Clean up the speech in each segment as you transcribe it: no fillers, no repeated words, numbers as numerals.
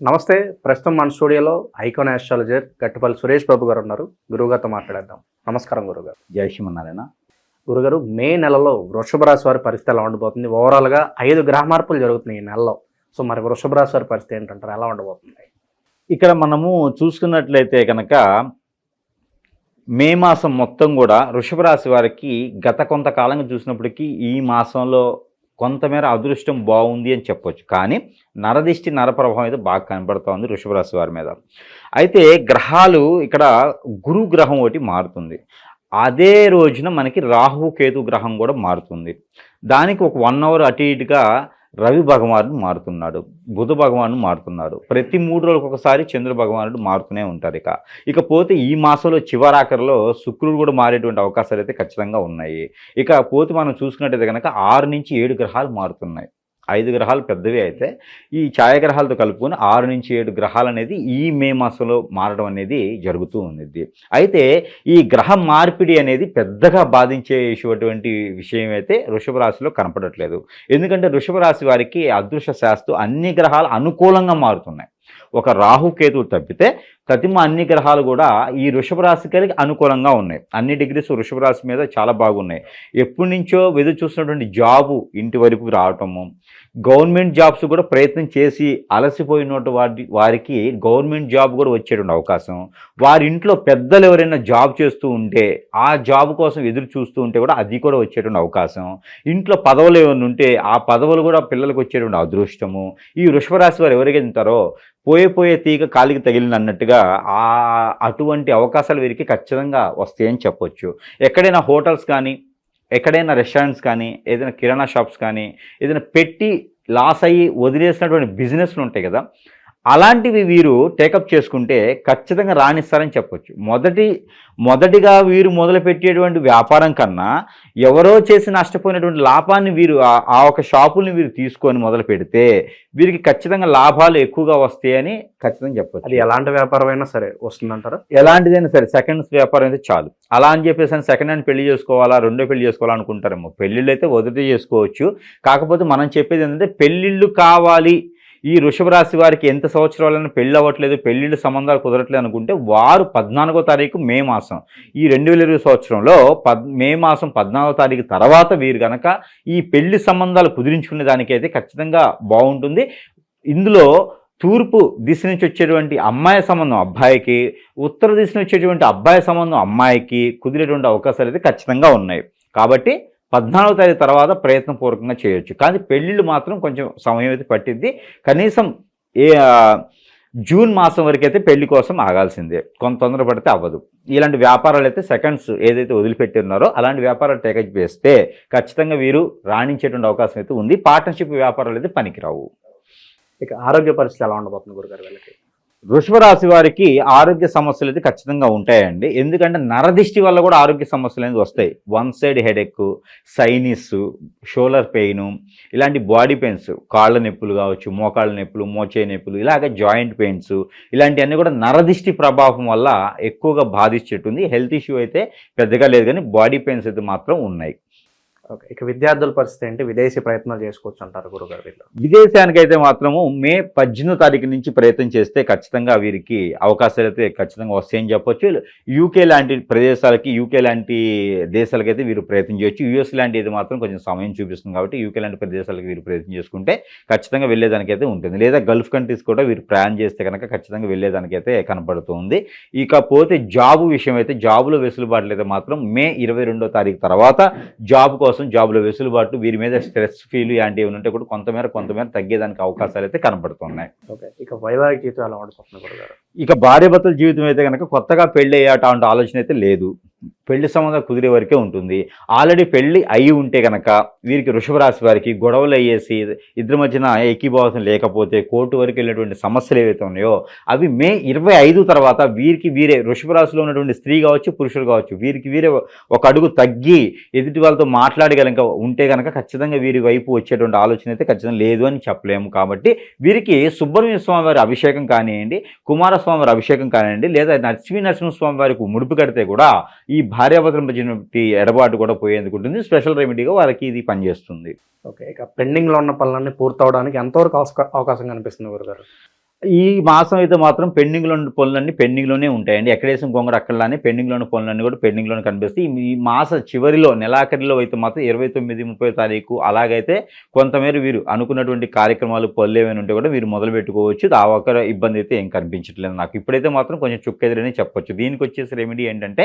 నమస్తే. ప్రస్తుతం మన స్టూడియోలో ఐకాన్ ఆస్ట్రాలజర్ గట్టుపల్లి సురేష్ బాబు గారు ఉన్నారు. గురువుగారితో మాట్లాడేద్దాం. నమస్కారం గురుగారు. జై శ్రీమన్నారాయణ. గురుగారు, మే నెలలో వృషభ రాశి వారి పరిస్థితి ఎలా ఉండబోతుంది? ఓవరాల్గా 5 గ్రహ మార్పులు జరుగుతున్నాయి ఈ నెలలో. సో మరి వృషభ రాశి వారి పరిస్థితి ఏంటంటారు? ఎలా ఉండబోతుంది? ఇక్కడ మనము చూసుకున్నట్లయితే కనుక మే మాసం మొత్తం కూడా వృషభ రాశి వారికి గత కొంతకాలంగా చూసినప్పటికీ ఈ మాసంలో కొంతమేర అదృష్టం బాగుంది అని చెప్పొచ్చు. కానీ నరదిష్టి నరప్రభావం అయితే బాగా కనపడుతోంది వృషభ రాశి వారి మీద. అయితే గ్రహాలు ఇక్కడ గురు గ్రహం ఒకటి మారుతుంది. అదే రోజున మనకి రాహు కేతు గ్రహం కూడా మారుతుంది. దానికి ఒక 1 అవర్ అటు ఇటుగా రవి భగవానుడు మారుతున్నాడు, బుధ భగవానుడు మారుతున్నాడు. ప్రతి 3 రోజులకు ఒకసారి చంద్ర భగవానుడు మారుతూనే ఉంటారు. ఇకపోతే ఈ మాసంలో చివరాఖరిలో శుక్రుడు కూడా మారేటువంటి అవకాశాలు అయితే ఖచ్చితంగా ఉన్నాయి. ఇకపోతే మనం చూసుకున్నట్టయితే కనుక 6 నుంచి 7 గ్రహాలు మారుతున్నాయి. 5 గ్రహాలు పెద్దవి అయితే ఈ ఛాయాగ్రహాలతో కలుపుకొని 6 నుంచి 7 గ్రహాలు అనేది ఈ మే మాసంలో మారడం అనేది జరుగుతూ ఉంది. అయితే ఈ గ్రహ మార్పిడి అనేది పెద్దగా బాధించేటువంటి విషయం అయితే వృషభ రాశిలో కనపడట్లేదు. ఎందుకంటే వృషభ రాశి వారికి అదృష్ట శాస్త్రం అన్ని గ్రహాలు అనుకూలంగా మారుతున్నాయి. ఒక రాహుకేతువు తప్పితే ప్రతిమ అన్ని గ్రహాలు కూడా ఈ వృషభ రాశికి అనుకూలంగా ఉన్నాయి. అన్ని డిగ్రీస్ వృషభ రాశి మీద చాలా బాగున్నాయి. ఎప్పటి నుంచో ఎదురు చూసినటువంటి జాబు ఇంటి వరకు రావటము, గవర్నమెంట్ జాబ్స్ కూడా ప్రయత్నం చేసి అలసిపోయినటువంటి వారికి గవర్నమెంట్ జాబ్ కూడా వచ్చేటువంటి అవకాశం, వారి ఇంట్లో పెద్దలు ఎవరైనా జాబ్ చేస్తూ ఉంటే ఆ జాబ్ కోసం ఎదురు చూస్తూ ఉంటే కూడా అది కూడా వచ్చేటువంటి అవకాశం, ఇంట్లో పదవులు ఏమైనా ఉంటే ఆ పదవులు కూడా పిల్లలకు వచ్చేటువంటి అదృష్టము. ఈ వృషభ రాశి వారు ఎవరికి ఉంటారో పోయే తీగ కాలికి తగిలిన అన్నట్టుగా అటువంటి అవకాశాలు వీరికి ఖచ్చితంగా వస్తాయని చెప్పొచ్చు. ఎక్కడైనా హోటల్స్ కానీ, ఎక్కడైనా రెస్టారెంట్స్ కానీ, ఏదైనా కిరాణా షాప్స్ కానీ, ఏదైనా పెట్టి లాస్ అయ్యి వదిలేసినటువంటి బిజినెస్లు ఉంటాయి కదా, అలాంటివి వీరు టేకప్ చేసుకుంటే ఖచ్చితంగా రాణిస్తారని చెప్పొచ్చు. మొదటిగా వీరు మొదలుపెట్టేటువంటి వ్యాపారం కన్నా ఎవరో చేసి నష్టపోయినటువంటి లాభాన్ని వీరు ఆ ఒక షాపుల్ని వీరు తీసుకొని మొదలు పెడితే వీరికి ఖచ్చితంగా లాభాలు ఎక్కువగా వస్తాయని ఖచ్చితంగా చెప్పొచ్చు. అది ఎలాంటి వ్యాపారం అయినా సరే వస్తుందంటారా? ఎలాంటిదైనా సరే సెకండ్స్ వ్యాపారం అయితే చాలు. అలా అని చెప్పేసి సెకండ్ హ్యాండ్ పెళ్లి చేసుకోవాలా, రెండో పెళ్లి చేసుకోవాలా అనుకుంటారేమో. పెళ్ళిళ్ళు అయితే మొదటి చేసుకోవచ్చు. కాకపోతే మనం చెప్పేది ఏంటంటే పెళ్ళిళ్ళు కావాలి, ఈ వృషభ రాశి వారికి ఎంత సంవత్సరాలైనా పెళ్ళి అవ్వట్లేదు, పెళ్ళిళ్ళు సంబంధాలు కుదరట్లేదు అనుకుంటే వారు 14వ తారీఖు మే మాసం ఈ 2020 సంవత్సరంలో మే మాసం 14వ తారీఖు తర్వాత వీరు కనుక ఈ పెళ్లి సంబంధాలు కుదిరించుకునే దానికైతే ఖచ్చితంగా బాగుంటుంది. ఇందులో తూర్పు దిశ నుంచి వచ్చేటువంటి అమ్మాయి సంబంధం అబ్బాయికి, ఉత్తర దిశ నుంచి వచ్చేటువంటి అబ్బాయి సంబంధం అమ్మాయికి కుదిరేటువంటి అవకాశాలు అయితే ఖచ్చితంగా ఉన్నాయి. కాబట్టి 14వ తారీఖు తర్వాత ప్రయత్నపూర్వకంగా చేయొచ్చు. కానీ పెళ్ళిళ్ళు మాత్రం కొంచెం సమయం అయితే పట్టింది. కనీసం జూన్ మాసం వరకు అయితే పెళ్లి కోసం ఆగాల్సిందే. కొంత తొందర పడితే అవ్వదు. ఇలాంటి వ్యాపారాలు అయితే సెకండ్స్ ఏదైతే వదిలిపెట్టి ఉన్నారో అలాంటి వ్యాపారాలు టేకప్ చేస్తే ఖచ్చితంగా వీరు రాణించేటువంటి అవకాశం అయితే ఉంది. పార్ట్నర్షిప్ వ్యాపారాలు అయితే పనికిరావు. ఆరోగ్య పరిస్థితి ఎలా ఉండబోతుంది గురుగారు వీళ్ళకి? వృషభ రాశి వారికి ఆరోగ్య సమస్యలు అయితే ఖచ్చితంగా ఉంటాయండి. ఎందుకంటే నరదిష్టి వల్ల కూడా ఆరోగ్య సమస్యలు అనేది వస్తాయి. 1 side headache, sinus, shoulder pain, ఇలాంటి బాడీ పెయిన్స్, కాళ్ళ నొప్పులు కావచ్చు, మోకాళ్ళ నొప్పులు, మోచే నొప్పులు, ఇలాగ జాయింట్ పెయిన్స్, ఇలాంటివన్నీ కూడా నరదిష్టి ప్రభావం వల్ల ఎక్కువగా బాధించేటుంది. హెల్త్ ఇష్యూ అయితే పెద్దగా లేదు, కానీ బాడీ పెయిన్స్ అయితే మాత్రం ఉన్నాయి. ఓకే. విద్యార్థుల పరిస్థితి ఏంటి? విదేశీ ప్రయత్నాలు చేసుకోవచ్చు అంటారు గురుగారు వీళ్ళు? విదేశానికి అయితే మాత్రము మే 18వ తారీఖు నుంచి ప్రయత్నం చేస్తే ఖచ్చితంగా వీరికి అవకాశాలు అయితే ఖచ్చితంగా వస్తాయని చెప్పొచ్చు. యూకే లాంటి ప్రదేశాలకి, యూకే లాంటి దేశాలకైతే వీరు ప్రయత్నం చేయొచ్చు. యూఎస్ లాంటి అయితే మాత్రం కొంచెం సమయం చూపిస్తుంది. కాబట్టి యూకే లాంటి ప్రదేశాలకు వీరు ప్రయత్నం చేసుకుంటే ఖచ్చితంగా వెళ్ళేదానికైతే ఉంటుంది. లేదా గల్ఫ్ కంట్రీస్ కూడా వీరు ప్రయాణం చేస్తే కనుక ఖచ్చితంగా వెళ్ళేదానికైతే కనపడుతుంది. ఇకపోతే జాబు విషయం అయితే, జాబులో వెసులుబాట్లు అయితే మాత్రం మే 22వ తారీఖు తర్వాత జాబు కోసం, జాబ్లో వెసులుబాటు, వీరి మీద స్ట్రెస్ ఫీల్ లాంటివి ఉంటే కూడా కొంతమేర తగ్గేదానికి అవకాశాలు అయితే కనబడుతున్నాయి. ఓకే. వైవాహిక జీవితం ఎలా ఉండబోతుంది గురుగారు? భార్యాభర్తల జీవితం అయితే కనుక కొత్తగా పెళ్లి అయ్యేటువంటి ఆలోచన అయితే లేదు. పెళ్లి సంబంధం కుదిరే వరకే ఉంటుంది. ఆల్రెడీ పెళ్లి అయి ఉంటే కనుక వీరికి వృషభ రాశి వారికి గొడవలు అయ్యేసి ఇద్దరి మధ్యన ఏకీభావం లేకపోతే కోర్టు వరకు వెళ్ళినటువంటి సమస్యలు ఏవైతే ఉన్నాయో అవి మే 25 తర్వాత వీరికి వీరే వృషభ రాశిలో ఉన్నటువంటి స్త్రీ కావచ్చు, పురుషుడు కావచ్చు, వీరికి వీరే ఒక అడుగు తగ్గి ఎదుటి వాళ్ళతో మాట్లాడగలక ఉంటే కనుక ఖచ్చితంగా వీరి వైపు వచ్చేటువంటి ఆలోచన అయితే ఖచ్చితంగా లేదు అని చెప్పలేము. కాబట్టి వీరికి సుబ్రహ్మణ్య స్వామి వారి అభిషేకం కానివ్వండి, కుమారస్వామి వారి అభిషేకం కానివ్వండి, లేదా నరసింహస్వామి వారికి ముడుపు కడితే కూడా ఈ భార్యాభర్తల మధ్య ఎడబాటు కూడా పోయేందుకు ఉంటుంది. స్పెషల్ రెమెడీగా వారికి ఇది పనిచేస్తుంది. ఓకే. పెండింగ్లో ఉన్న పనులన్నీ పూర్తవడానికి ఎంతవరకు అవకాశం కనిపిస్తుంది గురుగారు? ఈ మాసం అయితే మాత్రం పెండింగ్లో ఉన్న పనులన్నీ పెండింగ్లోనే ఉంటాయండి. ఎక్కడేసిన గొంగడు అక్కడలానే పెండింగ్లో ఉన్న పనులన్నీ కూడా పెండింగ్లోనే కనిపిస్తాయి. ఈ మాస చివరిలో నెలాఖరిలో అయితే మాత్రం 29, 30 తారీఖు అలాగైతే కొంతమేర వీరు అనుకున్నటువంటి కార్యక్రమాలు పనులు ఏమైనా ఉంటే కూడా వీరు మొదలు పెట్టుకోవచ్చు. ఆ ఒక్క ఇబ్బంది అయితే ఏం కనిపించట్లేదు నాకు. ఇప్పుడైతే మాత్రం కొంచెం చుక్కెదిరని చెప్పొచ్చు. దీనికి వచ్చేసి రెమెడీ ఏంటంటే,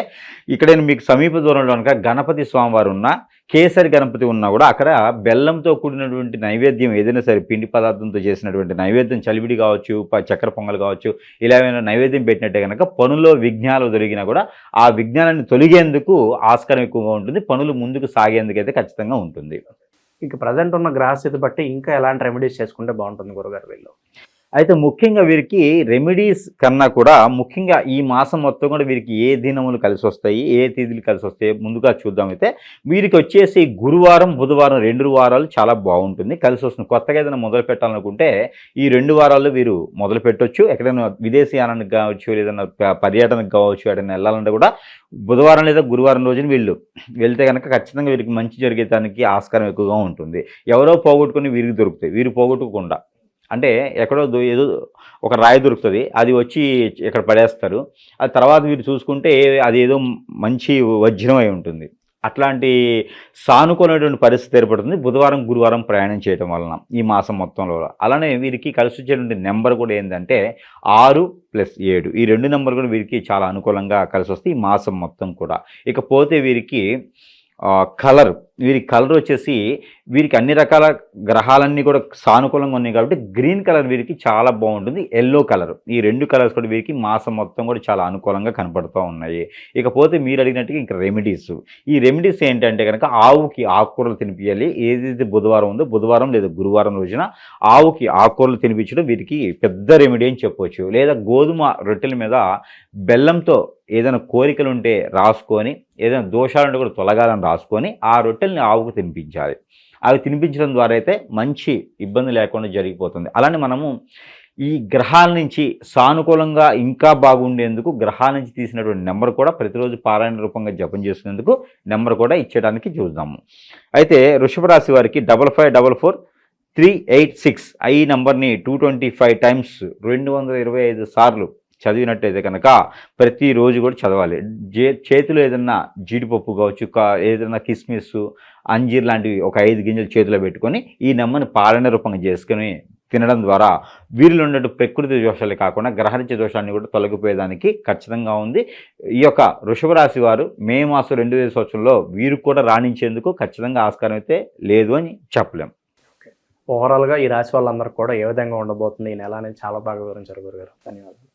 ఇక్కడ మీకు సమీప దూరంలో కనుక గణపతి స్వామివారు ఉన్న కేసరి గణపతి ఉన్నా కూడా అక్కడ బెల్లంతో కూడినటువంటి నైవేద్యం ఏదైనా సరే పిండి పదార్థంతో చేసినటువంటి నైవేద్యం చలివిడి కావచ్చు, చక్కెర పొంగల్ కావచ్చు, ఇలా ఏమైనా నైవేద్యం పెట్టినట్టే కనుక పనుల్లో విఘ్నాలు దొరికినా కూడా ఆ విఘ్నాలను తొలగేందుకు ఆస్కారం ఎక్కువగా ఉంటుంది. పనులు ముందుకు సాగేందుకైతే ఖచ్చితంగా ఉంటుంది. ఇక ప్రజెంట్ ఉన్న గ్రహస్థితి బట్టి ఇంకా ఎలాంటి రెమెడీస్ చేసుకుంటే బాగుంటుంది గురుగారు వీళ్ళు? అయితే ముఖ్యంగా వీరికి రెమెడీస్ కన్నా కూడా ముఖ్యంగా ఈ మాసం మొత్తం కూడా వీరికి ఏ దినములు కలిసి వస్తాయి, ఏ తేదీలు కలిసి వస్తాయి ముందుగా చూద్దాం. అయితే వీరికి వచ్చేసి గురువారం, బుధవారం 2 వారాలు చాలా బాగుంటుంది, కలిసి వస్తుంది. కొత్తగా ఏదైనా మొదలు పెట్టాలనుకుంటే ఈ 2 వారాల్లో వీరు మొదలు పెట్టవచ్చు. ఎక్కడైనా విదేశీయానానికి కావచ్చు, లేదన్నా పర్యటనకు కావచ్చు, ఎక్కడైనా వెళ్ళాలంటే కూడా బుధవారం లేదా గురువారం రోజున వీళ్ళు వెళ్తే కనుక ఖచ్చితంగా వీరికి మంచి జరిగేదానికి ఆస్కారం ఎక్కువగా ఉంటుంది. ఎవరో పోగొట్టుకుని వీరికి దొరుకుతాయి, వీరు పోగొట్టుకోకుండా. అంటే ఎక్కడో ఏదో ఒక రాయి దొరుకుతుంది, అది వచ్చి ఇక్కడ పడేస్తారు. అది తర్వాత వీరు చూసుకుంటే అది ఏదో మంచి వజ్రం అయి ఉంటుంది. అట్లాంటి సానుకూలమైనటువంటి పరిస్థితి ఏర్పడుతుంది బుధవారం, గురువారం ప్రయాణం చేయడం వలన ఈ మాసం మొత్తంలో. అలానే వీరికి కలిసి వచ్చేటువంటి నెంబర్ కూడా ఏంటంటే 6+7. ఈ 2 నెంబర్ కూడా వీరికి చాలా అనుకూలంగా కలిసి వస్తాయి ఈ మాసం మొత్తం కూడా. ఇకపోతే వీరికి వీరి కలర్ వచ్చేసి వీరికి అన్ని రకాల గ్రహాలన్నీ కూడా సానుకూలంగా ఉన్నాయి కాబట్టి గ్రీన్ కలర్ వీరికి చాలా బాగుంటుంది. ఎల్లో కలర్, ఈ 2 కలర్స్ కూడా వీరికి మాసం మొత్తం కూడా చాలా అనుకూలంగా కనపడుతూ ఉన్నాయి. ఇకపోతే మీరు అడిగినట్టుగా ఇంకా రెమెడీస్, ఈ రెమెడీస్ ఏంటంటే కనుక ఆవుకి ఆకుకూరలు తినిపించాలి. ఏదైతే బుధవారం ఉందో బుధవారం లేదా గురువారం రోజున ఆవుకి ఆకుకూరలు తినిపించడం వీరికి పెద్ద రెమెడీ అని చెప్పవచ్చు. లేదా గోధుమ రొట్టెల మీద బెల్లంతో ఏదైనా కోరికలు ఉంటే రాసుకొని, ఏదైనా దోషాలుంటే కూడా తొలగాలని రాసుకొని ఆ రొట్టెల్ని ఆవుకు తినిపించాలి. అవి తినిపించడం ద్వారా అయితే మంచి ఇబ్బంది లేకుండా జరిగిపోతుంది. అలానే మనము ఈ గ్రహాల నుంచి సానుకూలంగా ఇంకా బాగుండేందుకు గ్రహాల నుంచి తీసినటువంటి నెంబర్ కూడా ప్రతిరోజు పారాయణ రూపంగా జపం చేసుకునేందుకు నెంబర్ కూడా ఇచ్చేయడానికి చూద్దాము. అయితే వృషభ రాశి వారికి 55443866 ఈ నెంబర్ని 225 టైమ్స్ 225 సార్లు చదివినట్టయితే కనుక ప్రతిరోజు కూడా చదవాలి. చేతిలో ఏదన్నా జీడిపప్పు కావచ్చు, ఏదైనా కిస్మిస్, అంజీర్ లాంటివి ఒక 5 గింజలు చేతిలో పెట్టుకొని ఈ నెమ్మని పాలన రూపంగా చేసుకొని తినడం ద్వారా వీరిలో ఉన్నట్టు ప్రకృతి దోషాలే కాకుండా గ్రహరిత్య దోషాన్ని కూడా తొలగిపోయేదానికి ఖచ్చితంగా ఉంది. ఈ యొక్క వృషభ రాశి వారు మే మాసం 2000 సంవత్సరంలో వీరు కూడా రాణించేందుకు ఖచ్చితంగా ఆస్కారం అయితే లేదు అని చెప్పలేం. ఓవరాల్గా ఈ రాశి వాళ్ళందరూ కూడా ఏ విధంగా ఉండబోతుంది ఈ నెల అనేది చాలా బాగా వివరించారు గురుగారు. ధన్యవాదాలు.